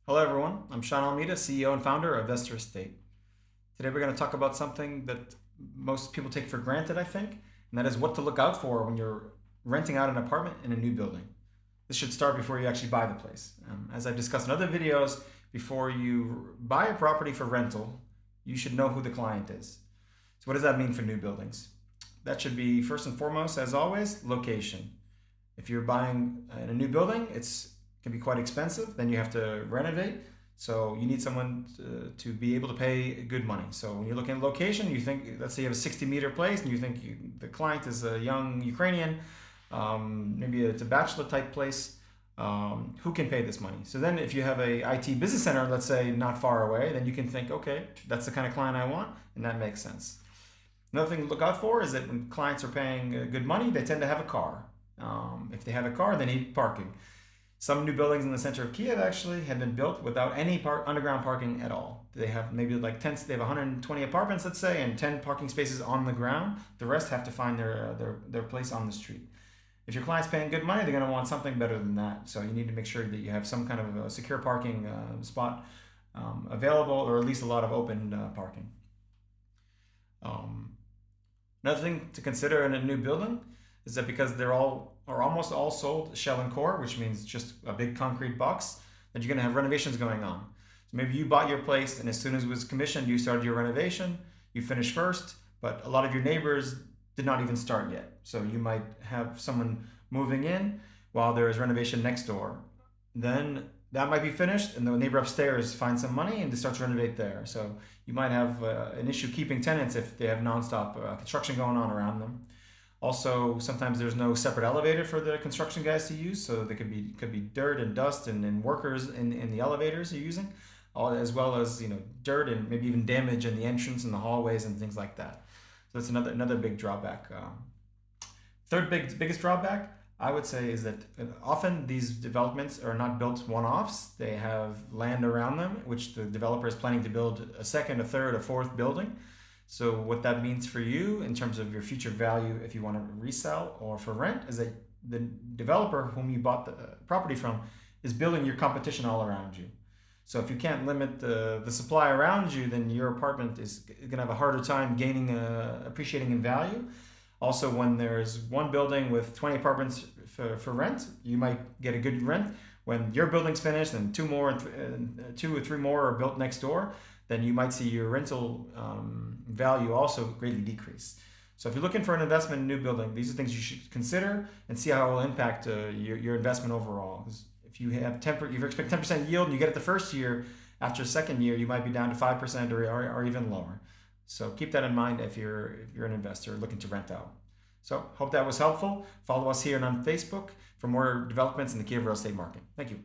Hello everyone, I'm Sean Almeida, CEO and founder of Vestor.Estate. Today we're going to talk about something that most people take for granted, I think, and that is what to look out for when you're renting out an apartment in a new building. This should start before you actually buy the place. As I've discussed in other videos, before you buy a property for rental, you should know who the client is. So what does that mean for new buildings? That should be first and foremost, as always, location. If you're buying in a new building, it can be quite expensive. Then you have to renovate. So you need someone to be able to pay good money. So when you're looking at location, you think, let's say you have a 60-meter place and you think the client is a young Ukrainian, maybe it's a bachelor type place, who can pay this money? So then if you have a IT business center, let's say not far away, then you can think, okay, that's the kind of client I want, and that makes sense. Another thing to look out for is that when clients are paying good money, they tend to have a car. If they have a car, they need parking. Some new buildings in the center of Kyiv actually have been built without any underground parking at all. They have maybe like 10, they have 120 apartments, let's say, and 10 parking spaces on the ground. The rest have to find their place on the street. If your client's paying good money, they're going to want something better than that. So you need to make sure that you have some kind of a secure parking spot available, or at least a lot of open parking. Another thing to consider in a new building is that because they're almost all sold shell and core, which means just a big concrete box, that you're going to have renovations going on. So maybe you bought your place, and as soon as it was commissioned, you started your renovation, you finished first, but a lot of your neighbors did not even start yet. So you might have someone moving in while there is renovation next door. Then that might be finished, and the neighbor upstairs finds some money and starts to renovate there. So you might have an issue keeping tenants if they have nonstop construction going on around them. Also, sometimes there's no separate elevator for the construction guys to use, so there could be dirt and dust and workers in the elevators you're using, as well as dirt and maybe even damage in the entrance and the hallways and things like that. So that's another big drawback. Third biggest drawback, I would say, is that often these developments are not built one-offs. They have land around them, which the developer is planning to build a second, a third, a fourth building. So what that means for you in terms of your future value, if you want to resell or for rent, is that the developer whom you bought the property from is building your competition all around you. So if you can't limit the supply around you, then your apartment is going to have a harder time appreciating in value. Also, when there's one building with 20 apartments for rent, you might get a good rent. When your building's finished and two or three more are built next door, then you might see your rental value also greatly decrease. So if you're looking for an investment in a new building, these are things you should consider and see how it will impact your investment overall. Because if you expect 10% yield and you get it the first year, after the second year, you might be down to 5% or even lower. So keep that in mind if you're an investor looking to rent out. So hope that was helpful. Follow us here and on Facebook for more developments in the Kyiv real estate market. Thank you.